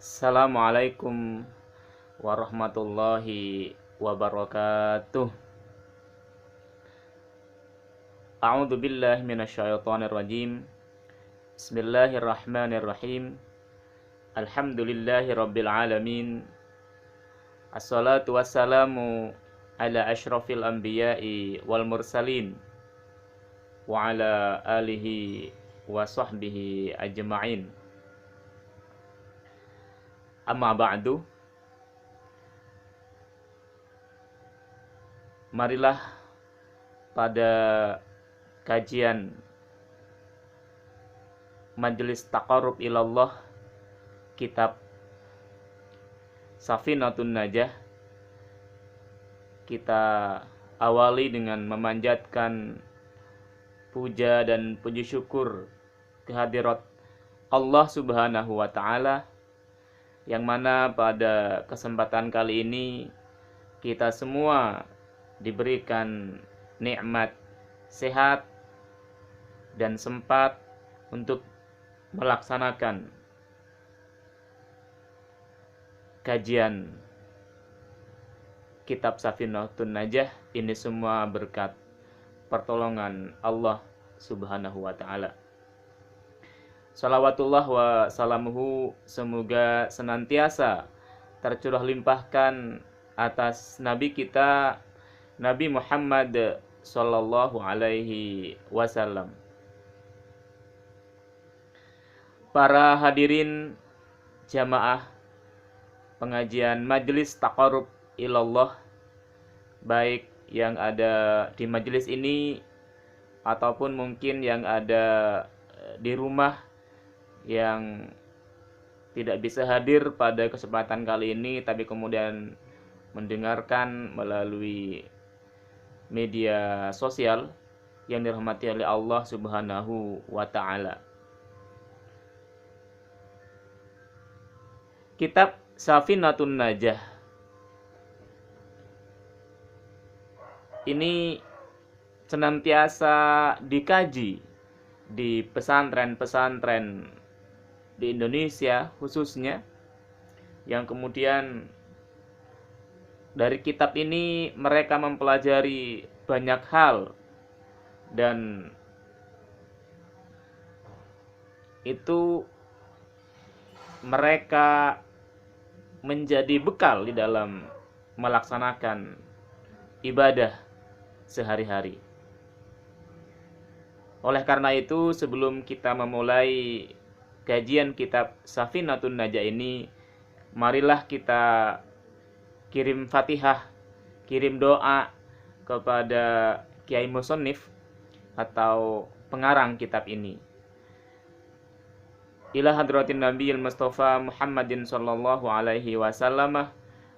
Assalamualaikum warahmatullahi wabarakatuh. A'udzu billahi minasyaitonir rajim. Bismillahirrahmanirrahim. Alhamdulillahi rabbil alamin. Assalatu wassalamu ala asyrafil anbiya'i wal mursalin wa ala alihi wa sahbihi ajma'in. Amma ba'du. Marilah pada kajian Majelis Taqarrub Ilallah kitab Safinatun Najah kita awali dengan memanjatkan puja dan puji syukur kehadirat Allah Subhanahu wa taala, yang mana pada kesempatan kali ini kita semua diberikan nikmat sehat dan sempat untuk melaksanakan kajian kitab Safinatun Najah. Ini semua berkat pertolongan Allah Subhanahu wa taala. Salawatullah wa salamuhu, semoga senantiasa tercurah limpahkan atas Nabi kita Nabi Muhammad sallallahu alaihi wasallam. Para hadirin jamaah pengajian Majelis Taqarrub Ilallah, baik yang ada di majelis ini ataupun mungkin yang ada di rumah yang tidak bisa hadir pada kesempatan kali ini tapi kemudian mendengarkan melalui media sosial, yang dirahmati oleh Allah Subhanahu wa taala. Kitab Safinatun Najah ini senantiasa dikaji di pesantren-pesantren di Indonesia khususnya, yang kemudian dari kitab ini mereka mempelajari banyak hal, dan itu mereka menjadi bekal di dalam melaksanakan ibadah sehari-hari. Oleh karena itu, sebelum kita memulai kajian kitab Safinatun Najah ini, marilah kita kirim Fatihah, kirim doa kepada Kiai Musonif atau pengarang kitab ini. Ila hadratin Nabiyil Mustafa Muhammadin sallallahu alaihi wasallam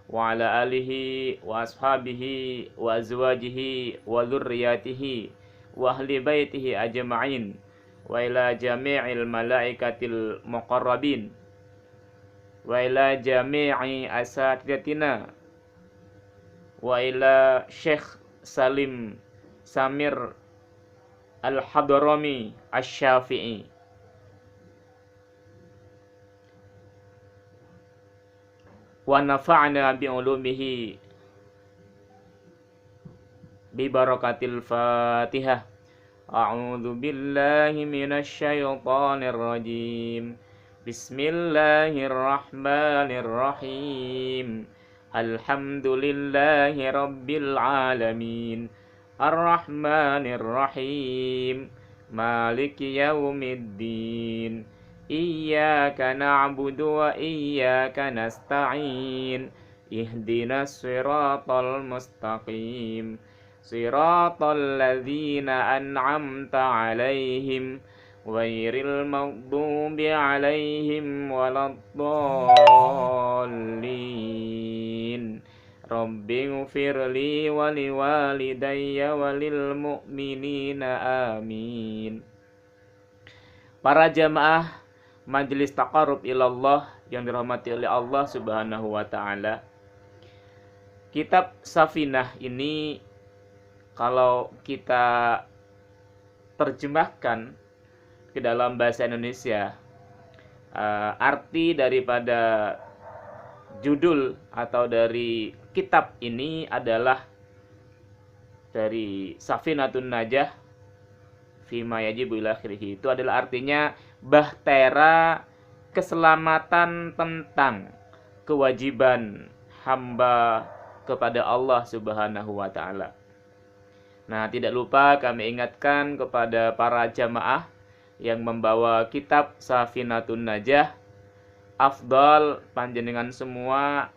wa ala alihi wa ashabihi wa azwajihi wa dzurriyyatihi wa ahli baitihi ajma'in wa ila jami'il malaikatil muqarrabin wa ila jami'i asatidatina wa ila Syekh Salim Samir Al-Hadrami Asy-Syafi'i wa nafa'na bi'ulumihi bi barakatil Fatihah. A'udzu billahi minasy syaithanir rajim. Bismillahirrahmanirrahim. Alhamdulillahi rabbil alamin. Ar-Rahmanir Rahim. Maliki yaumiddin. Iyyaka na'budu wa iyyaka nasta'in. Ihdinas siratal mustaqim. Siratal ladzina an'amta 'alaihim ghairil maghdubi 'alaihim waladdallin. Rabbighfirli wa liwalidayya walil mu'minina amin. Para jamaah Majelis Taqarrub Ilallah yang dirahmati oleh Allah Subhanahu wa taala, kitab Safinah ini kalau kita terjemahkan ke dalam bahasa Indonesia arti daripada judul atau dari kitab ini adalah dari Safinatun Najah Fima Yajibu ila akhirih. Itu adalah artinya bahtera keselamatan tentang kewajiban hamba kepada Allah Subhanahu wa taala. Nah, tidak lupa kami ingatkan kepada para jamaah yang membawa kitab Safinatun Najah, afdal panjenengan semua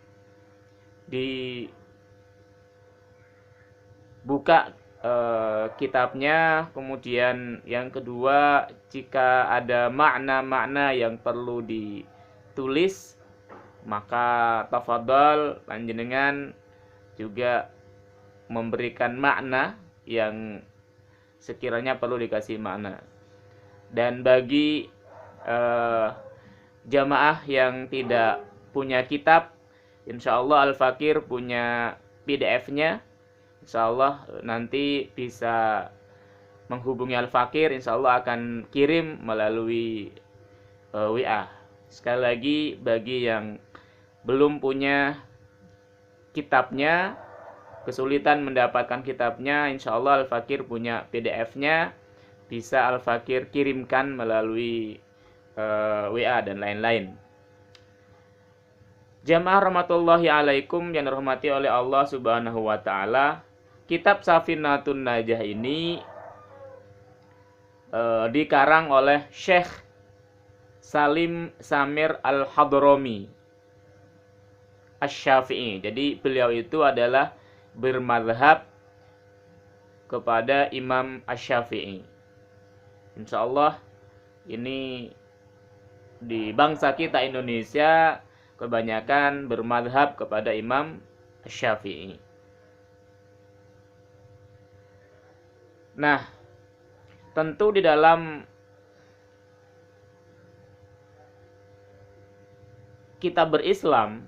dibuka kitabnya. Kemudian yang kedua, jika ada makna-makna yang perlu ditulis, maka tafadhal panjenengan juga memberikan makna yang sekiranya perlu dikasih makna. Dan bagi jamaah yang tidak punya kitab, insyaallah Al-Fakir punya PDF-nya. Insyaallah nanti bisa menghubungi Al-Fakir, insyaallah akan kirim melalui WA. Sekali lagi, bagi yang belum punya kitabnya, kesulitan mendapatkan kitabnya, insyaallah Al-Fakir punya PDF-nya, bisa Al-Fakir kirimkan melalui WA dan lain-lain. Jamaah rahmatullahi alaikum yang dirahmati oleh Allah Subhanahu wa taala, kitab Safinatun Najah ini dikarang oleh Syekh Salim Samir Al-Hadrami Asy-Syafi'i. Jadi beliau itu adalah bermadhab kepada Imam Asy-Syafi'i. Insyaallah ini di bangsa kita Indonesia kebanyakan bermadhab kepada Imam Asy-Syafi'i. Nah, tentu di dalam kita berislam,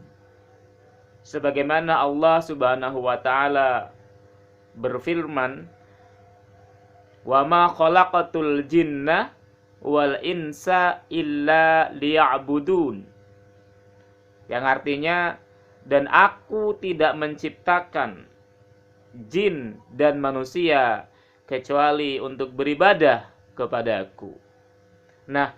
sebagaimana Allah Subhanahu wa taala berfirman, "Wa ma khalaqatul jinna wal insa illa liya'budun." Yang artinya, dan aku tidak menciptakan jin dan manusia kecuali untuk beribadah kepadaku. Nah,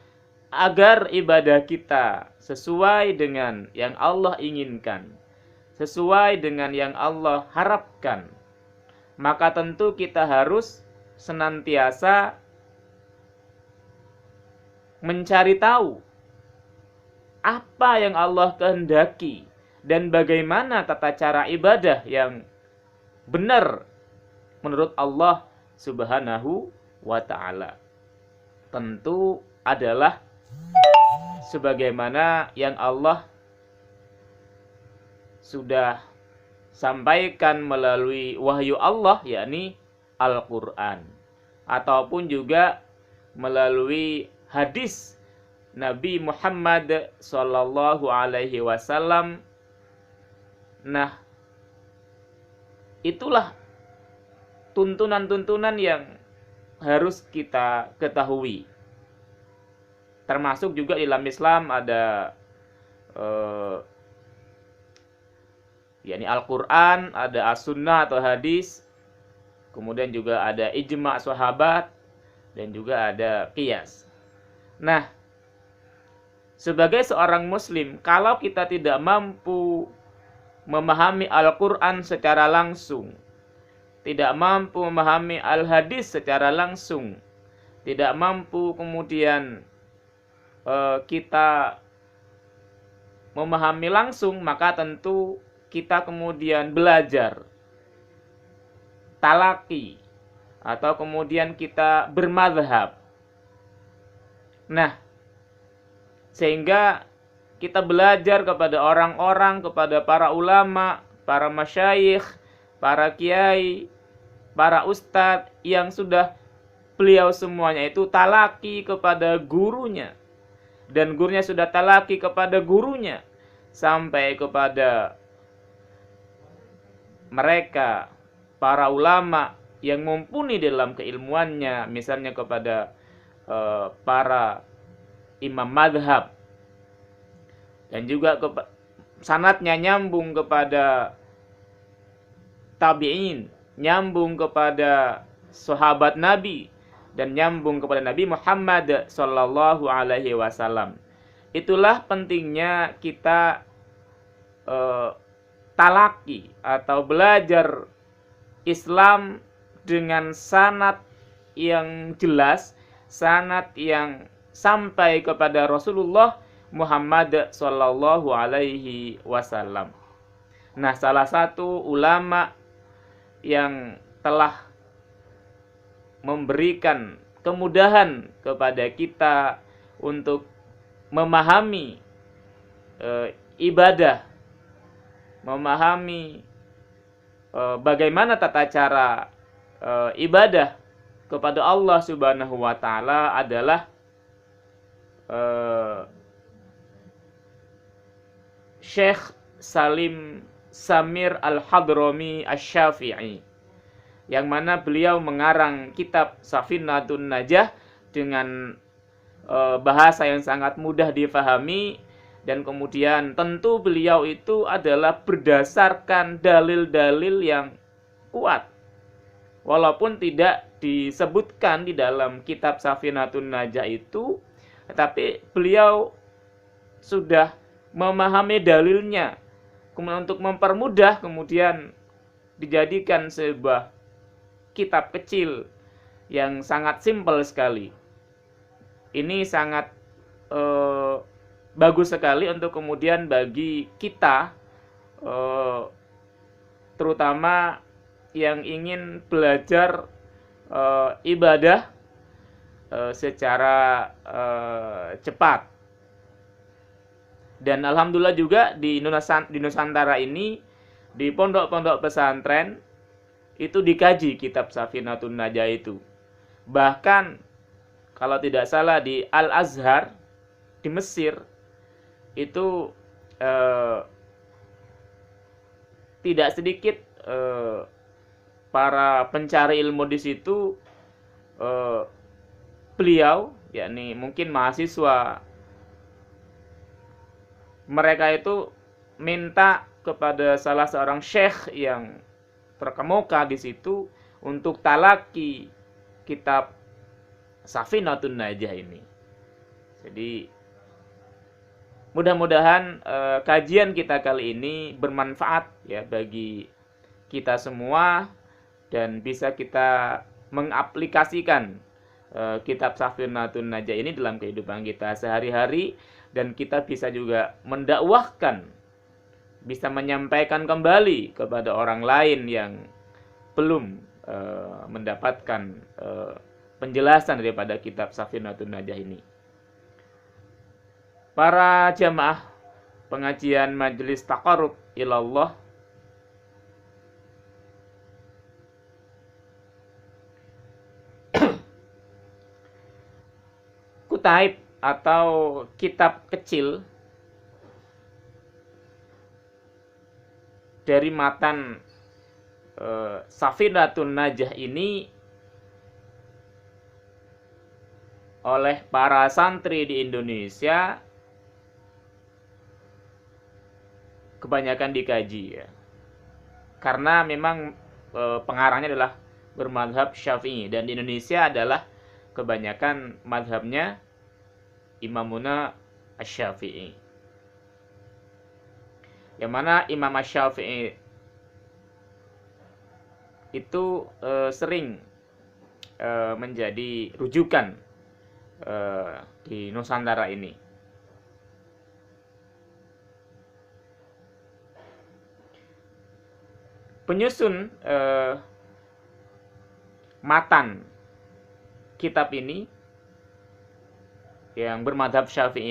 agar ibadah kita sesuai dengan yang Allah inginkan, sesuai dengan yang Allah harapkan, maka tentu kita harus senantiasa mencari tahu apa yang Allah kehendaki dan bagaimana tata cara ibadah yang benar menurut Allah Subhanahu wa ta'ala. Tentu adalah sebagaimana yang Allah sudah sampaikan melalui wahyu Allah, yakni Al-Quran, ataupun juga melalui hadis Nabi Muhammad sallallahu alaihi wasallam. Nah, itulah tuntunan-tuntunan yang harus kita ketahui. Termasuk juga di dalam Islam ada yakni Al-Quran, ada As-Sunnah atau hadis, kemudian juga ada ijma' sahabat, dan juga ada qiyas. Nah, sebagai seorang muslim, kalau kita tidak mampu memahami Al-Quran secara langsung, tidak mampu memahami Al-Hadis secara langsung, tidak mampu kemudian kita memahami langsung, maka tentu kita kemudian belajar talaki atau kemudian kita bermadhab. Nah, sehingga kita belajar kepada orang-orang, kepada para ulama, para masyayikh, para kiai, para ustadz yang sudah beliau semuanya itu talaki kepada gurunya, dan gurunya sudah talaki kepada gurunya, sampai kepada mereka para ulama yang mumpuni dalam keilmuannya, misalnya kepada para imam madhab dan juga sanadnya nyambung kepada tabi'in, nyambung kepada sahabat Nabi, dan nyambung kepada Nabi Muhammad sallallahu alaihi wasallam. Itulah pentingnya kita talaki atau belajar Islam dengan sanad yang jelas, sanad yang sampai kepada Rasulullah Muhammad sallallahu alaihi wasallam. Nah, salah satu ulama yang telah memberikan kemudahan kepada kita untuk memahami ibadah, memahami bagaimana tata cara ibadah kepada Allah Subhanahu wa taala adalah Syekh Salim Samir Al-Hadrami Asy-Syafi'i, yang mana beliau mengarang kitab Safinatun Najah dengan bahasa yang sangat mudah difahami, dan kemudian tentu beliau itu adalah berdasarkan dalil-dalil yang kuat. Walaupun tidak disebutkan di dalam kitab Safinatun Najah itu, tetapi beliau sudah memahami dalilnya. Kemudian untuk mempermudah, kemudian dijadikan sebuah kitab kecil yang sangat simpel sekali. Ini sangat bagus sekali untuk kemudian bagi kita, terutama yang ingin belajar ibadah secara cepat. Dan alhamdulillah juga di Nusantara ini, di pondok-pondok pesantren itu dikaji kitab Safinatun Najah itu. Bahkan kalau tidak salah di Al-Azhar di Mesir itu tidak sedikit para pencari ilmu di situ, beliau, yakni mungkin mahasiswa, mereka itu minta kepada salah seorang syekh yang terkemuka di situ untuk talaki kitab Safinatun Najah ini. Jadi mudah-mudahan kajian kita kali ini bermanfaat ya bagi kita semua, dan bisa kita mengaplikasikan kitab Safinatun Najah ini dalam kehidupan kita sehari-hari, dan kita bisa juga mendakwahkan, bisa menyampaikan kembali kepada orang lain yang belum mendapatkan penjelasan daripada kitab Safinatun Najah ini. Para jamaah pengajian Majelis Taqarrub Ilallah, kutaib atau kitab kecil dari matan Safinatun Najah ini oleh para santri di Indonesia kebanyakan dikaji ya. Karena memang pengarangnya adalah bermadhab Syafi'i, dan di Indonesia adalah kebanyakan madhabnya Imamuna Asy-Syafi'i. Yang mana Imam Asy-Syafi'i itu sering menjadi rujukan di Nusantara ini. Penyusun matan kitab ini yang bermadhab Syafi'i